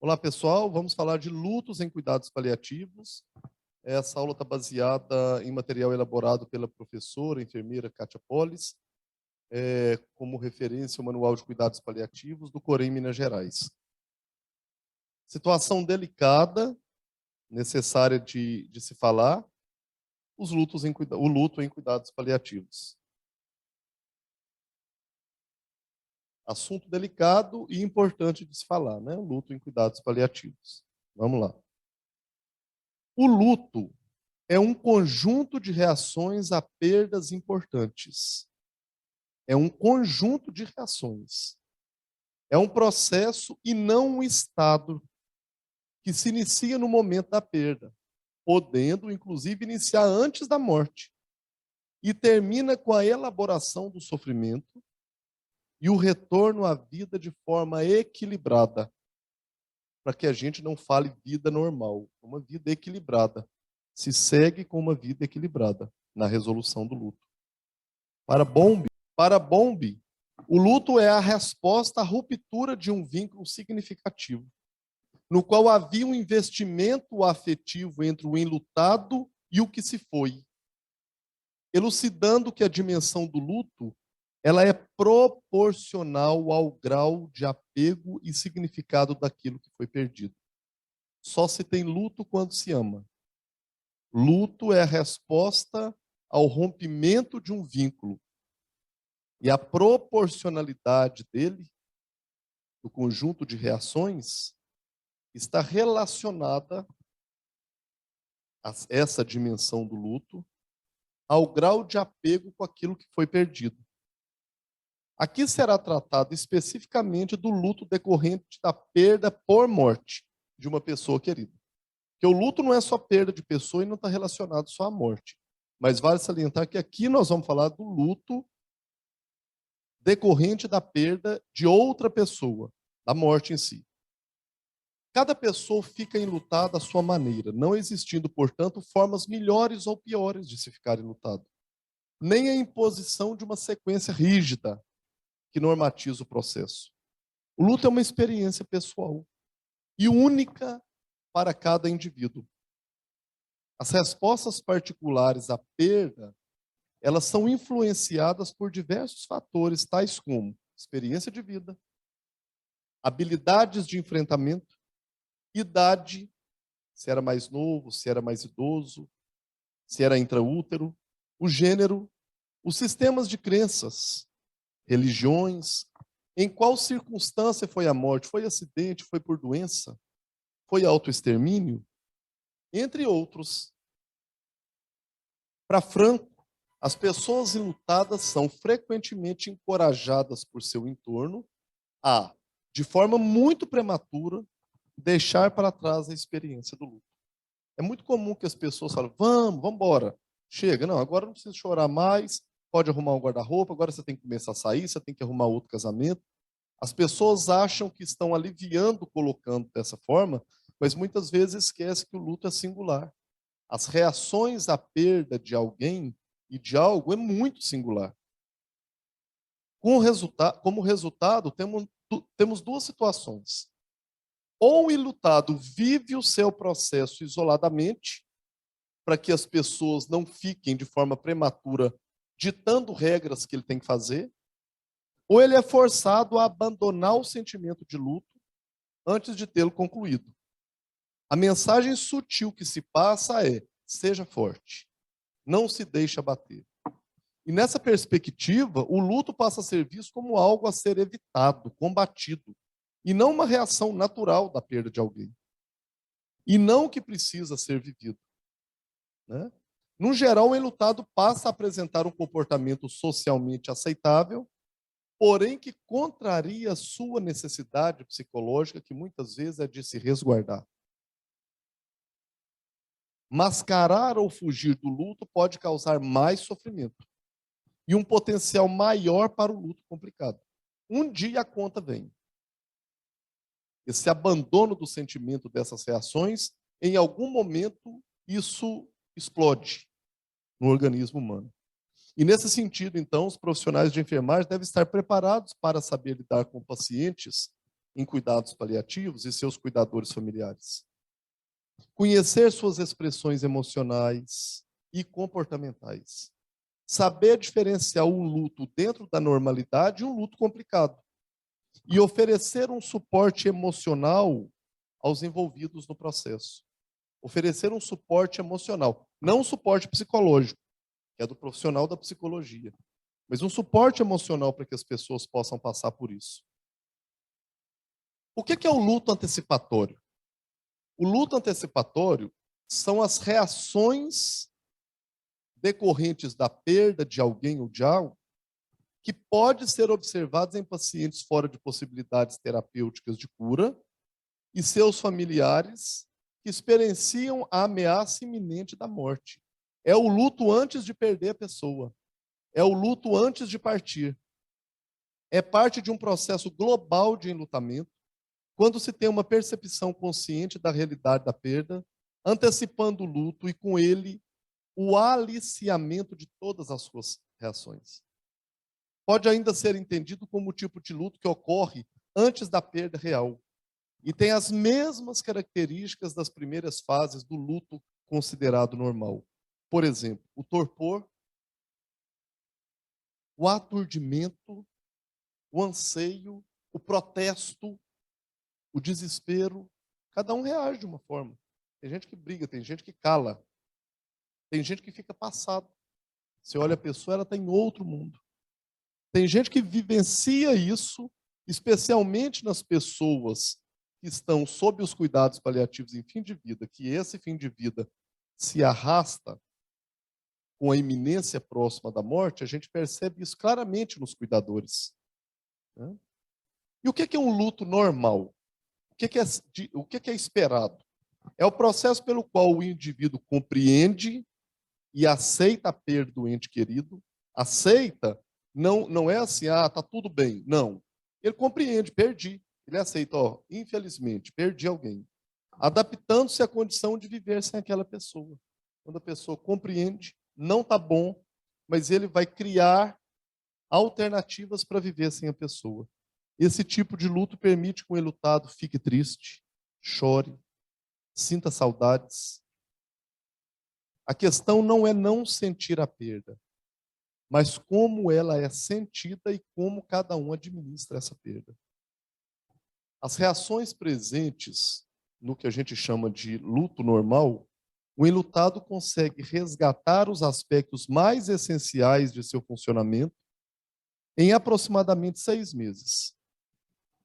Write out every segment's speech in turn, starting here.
Olá, pessoal. Vamos falar de lutos em cuidados paliativos. Essa aula está baseada em material elaborado pela professora, enfermeira Kátia Polis, como referência o Manual de Cuidados Paliativos do Corém, Minas Gerais. Situação delicada, necessária de se falar, o luto em cuidados paliativos. Assunto delicado e importante de se falar, né? O luto em cuidados paliativos. Vamos lá. O luto é um conjunto de reações a perdas importantes. É um conjunto de reações. É um processo e não um estado que se inicia no momento da perda, podendo, inclusive, iniciar antes da morte e termina com a elaboração do sofrimento e o retorno à vida de forma equilibrada, para que a gente não fale vida normal, uma vida equilibrada. Se segue com uma vida equilibrada na resolução do luto. Para Bombi, o luto é a resposta à ruptura de um vínculo significativo, no qual havia um investimento afetivo entre o enlutado e o que se foi, elucidando que a dimensão do luto ela é proporcional ao grau de apego e significado daquilo que foi perdido. Só se tem luto quando se ama. Luto é a resposta ao rompimento de um vínculo. E a proporcionalidade dele, do conjunto de reações, está relacionada a essa dimensão do luto ao grau de apego com aquilo que foi perdido. Aqui será tratado especificamente do luto decorrente da perda por morte de uma pessoa querida. Porque o luto não é só perda de pessoa e não está relacionado só à morte. Mas vale salientar que aqui nós vamos falar do luto decorrente da perda de outra pessoa, da morte em si. Cada pessoa fica enlutada à sua maneira, não existindo, portanto, formas melhores ou piores de se ficar enlutado. Nem a imposição de uma sequência rígida que normatiza o processo. O luto é uma experiência pessoal e única para cada indivíduo. As respostas particulares à perda, elas são influenciadas por diversos fatores, tais como experiência de vida, habilidades de enfrentamento, idade, se era mais novo, se era mais idoso, se era intraútero, o gênero, os sistemas de crenças, religiões, em qual circunstância foi a morte? Foi acidente? Foi por doença? Foi autoextermínio? Entre outros. Para Franco, as pessoas enlutadas são frequentemente encorajadas por seu entorno a, de forma muito prematura, deixar para trás a experiência do luto. É muito comum que as pessoas falem, vamos embora, chega, não, agora não precisa chorar mais, pode arrumar um guarda-roupa, agora você tem que começar a sair, você tem que arrumar outro casamento. As pessoas acham que estão aliviando colocando dessa forma, mas muitas vezes esquecem que o luto é singular. As reações à perda de alguém e de algo é muito singular. Como resultado, temos duas situações. Ou o enlutado vive o seu processo isoladamente, para que as pessoas não fiquem de forma prematura ditando regras que ele tem que fazer, ou ele é forçado a abandonar o sentimento de luto antes de tê-lo concluído. A mensagem sutil que se passa é: seja forte, não se deixe abater. E nessa perspectiva, o luto passa a ser visto como algo a ser evitado, combatido, e não uma reação natural da perda de alguém. E não que precisa ser vivido. Né? No geral, o enlutado passa a apresentar um comportamento socialmente aceitável, porém que contraria a sua necessidade psicológica, que muitas vezes é de se resguardar. Mascarar ou fugir do luto pode causar mais sofrimento e um potencial maior para o luto complicado. Um dia a conta vem. Esse abandono do sentimento dessas reações, em algum momento, isso explode no organismo humano. E nesse sentido, então, os profissionais de enfermagem devem estar preparados para saber lidar com pacientes em cuidados paliativos e seus cuidadores familiares. Conhecer suas expressões emocionais e comportamentais. Saber diferenciar um luto dentro da normalidade e um luto complicado. E oferecer um suporte emocional aos envolvidos no processo. Oferecer um suporte emocional, não um suporte psicológico, que é do profissional da psicologia, mas um suporte emocional para que as pessoas possam passar por isso. O que é o luto antecipatório? O luto antecipatório são as reações decorrentes da perda de alguém ou de algo que pode ser observadas em pacientes fora de possibilidades terapêuticas de cura e seus familiares que experienciam a ameaça iminente da morte. É o luto antes de perder a pessoa. É o luto antes de partir. É parte de um processo global de enlutamento, quando se tem uma percepção consciente da realidade da perda, antecipando o luto e, com ele, o aliciamento de todas as suas reações. Pode ainda ser entendido como o tipo de luto que ocorre antes da perda real e tem as mesmas características das primeiras fases do luto considerado normal. Por exemplo, o torpor, o aturdimento, o anseio, o protesto, o desespero. Cada um reage de uma forma. Tem gente que briga, tem gente que cala, tem gente que fica passado. Você olha a pessoa, ela está em outro mundo. Tem gente que vivencia isso, especialmente nas pessoas que estão sob os cuidados paliativos em fim de vida, que esse fim de vida se arrasta com a iminência próxima da morte, a gente percebe isso claramente nos cuidadores. Né? E o que é um luto normal? O que é esperado? É o processo pelo qual o indivíduo compreende e aceita a perda do ente querido. Aceita, não é assim, tá tudo bem. Não. Ele compreende, perdi. Ele aceita, infelizmente, perdi alguém. Adaptando-se à condição de viver sem aquela pessoa. Quando a pessoa compreende, não está bom, mas ele vai criar alternativas para viver sem a pessoa. Esse tipo de luto permite que o enlutado fique triste, chore, sinta saudades. A questão não é não sentir a perda, mas como ela é sentida e como cada um administra essa perda. As reações presentes no que a gente chama de luto normal, o enlutado consegue resgatar os aspectos mais essenciais de seu funcionamento em aproximadamente 6 meses.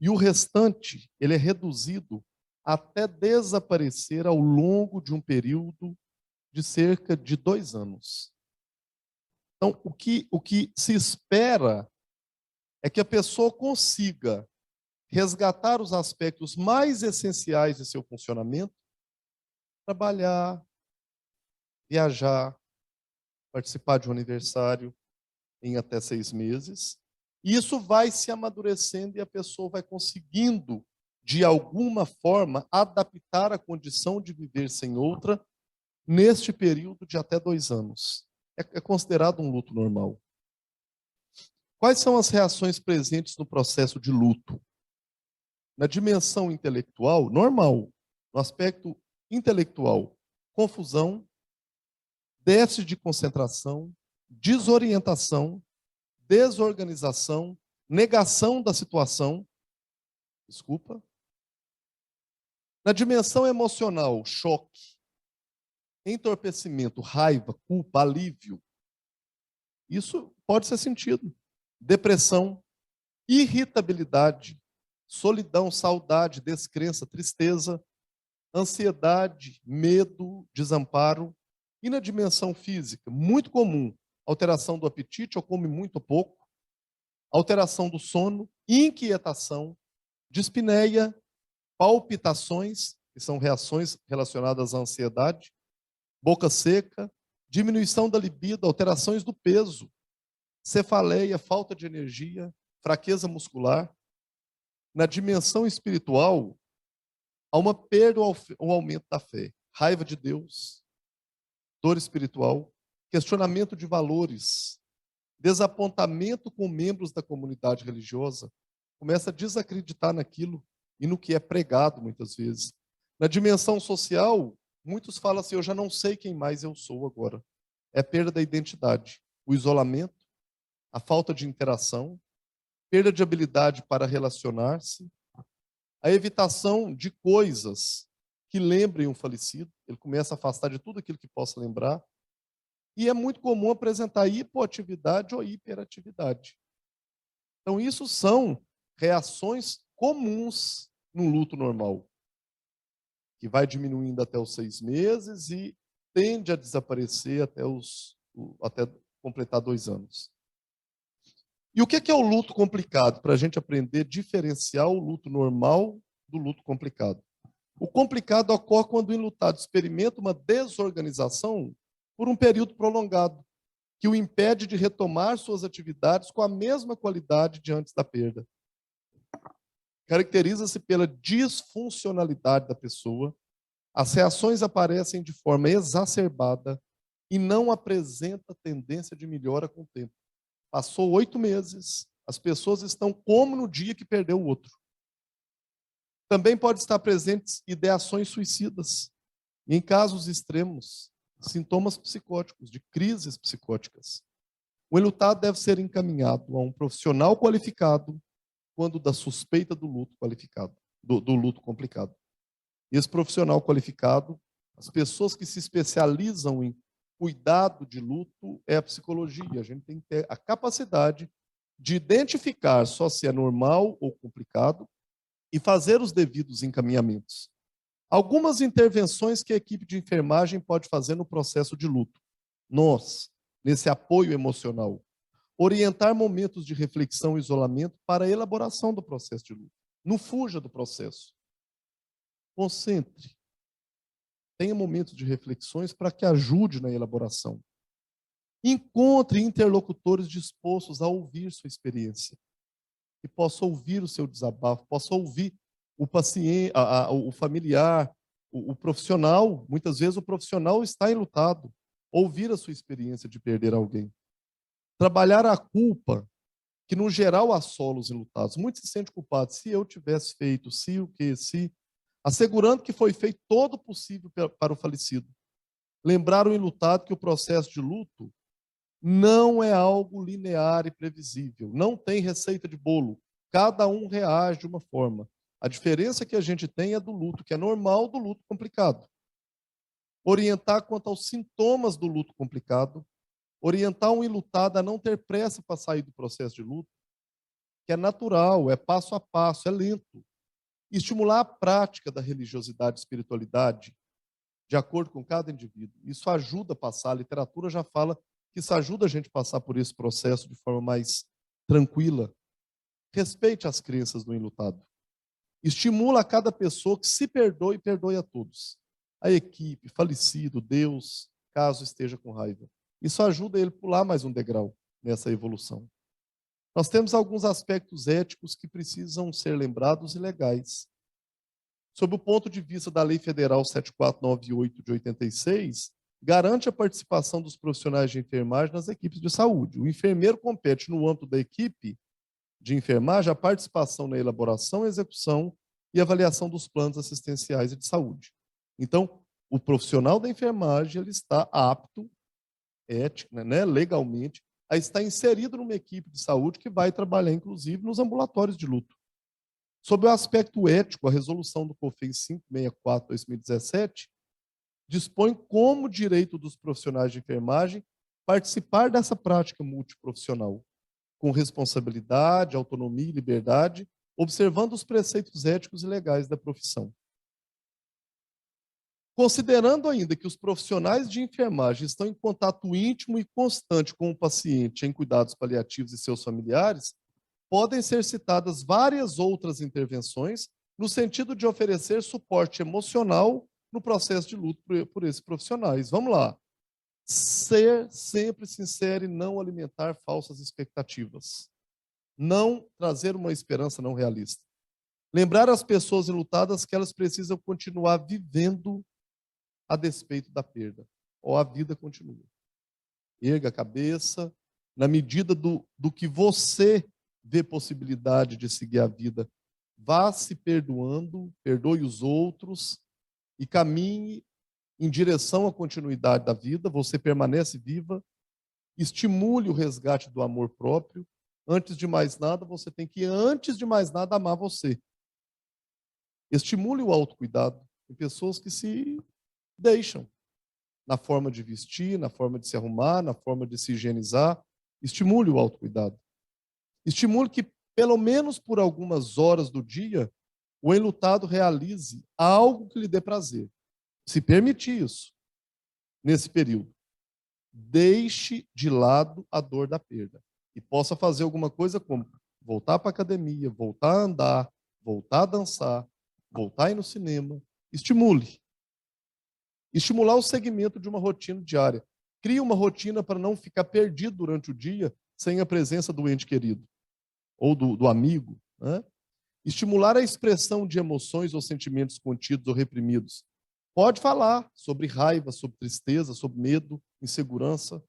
E o restante, ele é reduzido até desaparecer ao longo de um período de cerca de 2 anos. Então, o que se espera é que a pessoa consiga resgatar os aspectos mais essenciais de seu funcionamento, trabalhar, viajar, participar de um aniversário em até 6 meses. E isso vai se amadurecendo e a pessoa vai conseguindo, de alguma forma, adaptar a condição de viver sem outra neste período de até 2 anos. É considerado um luto normal. Quais são as reações presentes no processo de luto? Na dimensão intelectual, normal. No aspecto intelectual, confusão, déficit de concentração, desorientação, desorganização, negação da situação. Desculpa. Na dimensão emocional, choque, entorpecimento, raiva, culpa, alívio. Isso pode ser sentido. Depressão, irritabilidade, solidão, saudade, descrença, tristeza, ansiedade, medo, desamparo. E na dimensão física, muito comum, alteração do apetite, ou come muito ou pouco, alteração do sono, inquietação, dispneia, palpitações, que são reações relacionadas à ansiedade, boca seca, diminuição da libido, alterações do peso, cefaleia, falta de energia, fraqueza muscular. Na dimensão espiritual, há uma perda ou um aumento da fé, raiva de Deus, dor espiritual, questionamento de valores, desapontamento com membros da comunidade religiosa, começa a desacreditar naquilo, e no que é pregado, muitas vezes. Na dimensão social, muitos falam assim, eu já não sei quem mais eu sou agora. É perda da identidade, o isolamento, a falta de interação, perda de habilidade para relacionar-se, a evitação de coisas que lembrem um falecido, ele começa a afastar de tudo aquilo que possa lembrar, e é muito comum apresentar hipoatividade ou hiperatividade. Então, isso são reações comuns no luto normal, que vai diminuindo até os 6 meses e tende a desaparecer até completar 2 anos. E o que é o luto complicado? Para a gente aprender a diferenciar o luto normal do luto complicado. O complicado ocorre quando o enlutado experimenta uma desorganização por um período prolongado, que o impede de retomar suas atividades com a mesma qualidade de antes da perda. Caracteriza-se pela disfuncionalidade da pessoa, as reações aparecem de forma exacerbada e não apresenta tendência de melhora com o tempo. Passou 8 meses, as pessoas estão como no dia que perdeu o outro. Também pode estar presentes ideações suicidas. E, em casos extremos, sintomas psicóticos, de crises psicóticas. O enlutado deve ser encaminhado a um profissional qualificado quando da suspeita do luto qualificado, do luto complicado. E esse profissional qualificado, as pessoas que se especializam em cuidado de luto é a psicologia. A gente tem que ter a capacidade de identificar só se é normal ou complicado e fazer os devidos encaminhamentos. Algumas intervenções que a equipe de enfermagem pode fazer no processo de luto. Nós, nesse apoio emocional, orientar momentos de reflexão e isolamento para a elaboração do processo de luto. Não fuja do processo. Concentre. Tenha momentos de reflexões para que ajude na elaboração. Encontre interlocutores dispostos a ouvir sua experiência, que possa ouvir o seu desabafo, possa ouvir o paciente, o familiar, o profissional. Muitas vezes o profissional está enlutado. Ouvir a sua experiência de perder alguém. Trabalhar a culpa, que no geral assola os enlutados. Muitos se sentem culpados. Se eu tivesse feito, se o quê, se... Assegurando que foi feito todo o possível para o falecido. Lembrar o enlutado que o processo de luto não é algo linear e previsível. Não tem receita de bolo. Cada um reage de uma forma. A diferença que a gente tem é do luto, que é normal, do luto complicado. Orientar quanto aos sintomas do luto complicado. Orientar um enlutado a não ter pressa para sair do processo de luto, que é natural, é passo a passo, é lento. Estimular a prática da religiosidade e espiritualidade, de acordo com cada indivíduo. Isso ajuda a passar, a literatura já fala que isso ajuda a gente a passar por esse processo de forma mais tranquila. Respeite as crenças do enlutado. Estimula a cada pessoa que se perdoe e perdoe a todos. A equipe, falecido, Deus, caso esteja com raiva. Isso ajuda ele a pular mais um degrau nessa evolução. Nós temos alguns aspectos éticos que precisam ser lembrados e legais. Sob o ponto de vista da Lei Federal 7498 de 86, garante a participação dos profissionais de enfermagem nas equipes de saúde. O enfermeiro compete no âmbito da equipe de enfermagem a participação na elaboração, execução e avaliação dos planos assistenciais e de saúde. Então, o profissional da enfermagem ele está apto, ética, legalmente, a estar inserido numa equipe de saúde que vai trabalhar, inclusive, nos ambulatórios de luto. Sob o aspecto ético, a resolução do COFENS 564/2017 dispõe como direito dos profissionais de enfermagem participar dessa prática multiprofissional, com responsabilidade, autonomia e liberdade, observando os preceitos éticos e legais da profissão. Considerando ainda que os profissionais de enfermagem estão em contato íntimo e constante com o paciente em cuidados paliativos e seus familiares, podem ser citadas várias outras intervenções no sentido de oferecer suporte emocional no processo de luto por esses profissionais. Vamos lá. Ser sempre sincero e não alimentar falsas expectativas. Não trazer uma esperança não realista. Lembrar as pessoas enlutadas que elas precisam continuar vivendo a despeito da perda. Ou a vida continua. Erga a cabeça, na medida do que você vê possibilidade de seguir a vida, vá se perdoando, perdoe os outros e caminhe em direção à continuidade da vida. Você permanece viva, estimule o resgate do amor próprio. Antes de mais nada, você tem que, antes de mais nada, amar você. Estimule o autocuidado. Tem pessoas que se deixam na forma de vestir, na forma de se arrumar, na forma de se higienizar. Estimule o autocuidado. Estimule que, pelo menos por algumas horas do dia, o enlutado realize algo que lhe dê prazer. Se permitir isso, nesse período, deixe de lado a dor da perda e possa fazer alguma coisa como voltar para a academia, voltar a andar, voltar a dançar, voltar a ir no cinema. Estimule. Estimular o segmento de uma rotina diária. Crie uma rotina para não ficar perdido durante o dia sem a presença do ente querido ou do amigo, né? Estimular a expressão de emoções ou sentimentos contidos ou reprimidos. Pode falar sobre raiva, sobre tristeza, sobre medo, insegurança.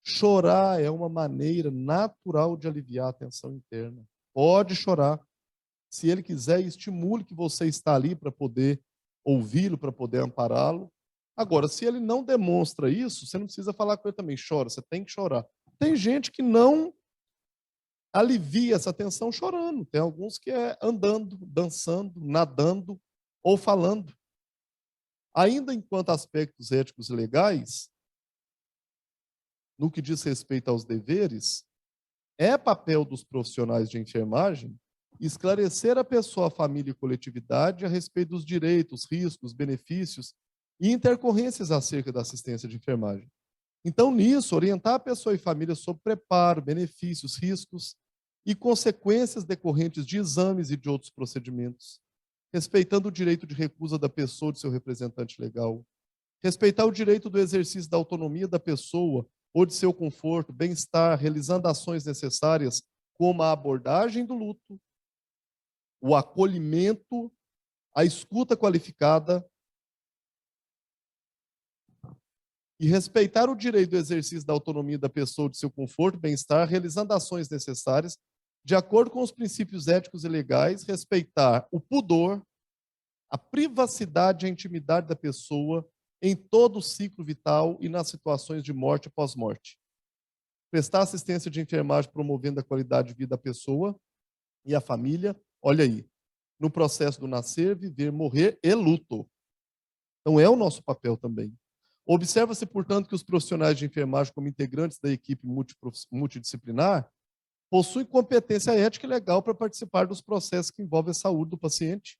Chorar é uma maneira natural de aliviar a tensão interna. Pode chorar. Se ele quiser, estimule que você está ali para poder ouvi-lo, para poder ampará-lo. Agora, se ele não demonstra isso, você não precisa falar com ele também. Chora, você tem que chorar. Tem gente que não alivia essa tensão chorando. Tem alguns que é andando, dançando, nadando ou falando. Ainda enquanto aspectos éticos e legais, no que diz respeito aos deveres, é papel dos profissionais de enfermagem esclarecer a pessoa, a família e coletividade a respeito dos direitos, riscos, benefícios e intercorrências acerca da assistência de enfermagem. Então, nisso, orientar a pessoa e família sobre preparo, benefícios, riscos e consequências decorrentes de exames e de outros procedimentos, respeitando o direito de recusa da pessoa ou de seu representante legal, respeitar o direito do exercício da autonomia da pessoa ou de seu conforto, bem-estar, realizando ações necessárias como a abordagem do luto, o acolhimento, a escuta qualificada e respeitar o direito do exercício da autonomia da pessoa ou de seu conforto, bem-estar, realizando ações necessárias de acordo com os princípios éticos e legais, respeitar o pudor, a privacidade e a intimidade da pessoa em todo o ciclo vital e nas situações de morte e pós-morte. Prestar assistência de enfermagem promovendo a qualidade de vida da pessoa e a família, olha aí, no processo do nascer, viver, morrer e luto. Então é o nosso papel também. Observa-se, portanto, que os profissionais de enfermagem, como integrantes da equipe multidisciplinar, possuem competência ética e legal para participar dos processos que envolvem a saúde do paciente,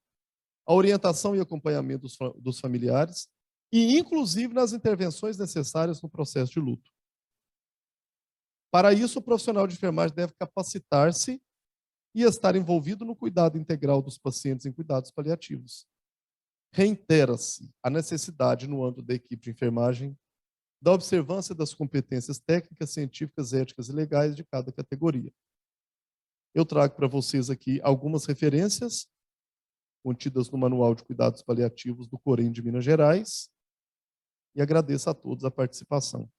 a orientação e acompanhamento dos familiares, e inclusive nas intervenções necessárias no processo de luto. Para isso, o profissional de enfermagem deve capacitar-se e estar envolvido no cuidado integral dos pacientes em cuidados paliativos. Reitera-se a necessidade, no âmbito da equipe de enfermagem, da observância das competências técnicas, científicas, éticas e legais de cada categoria. Eu trago para vocês aqui algumas referências contidas no Manual de Cuidados Paliativos do Corém de Minas Gerais e agradeço a todos a participação.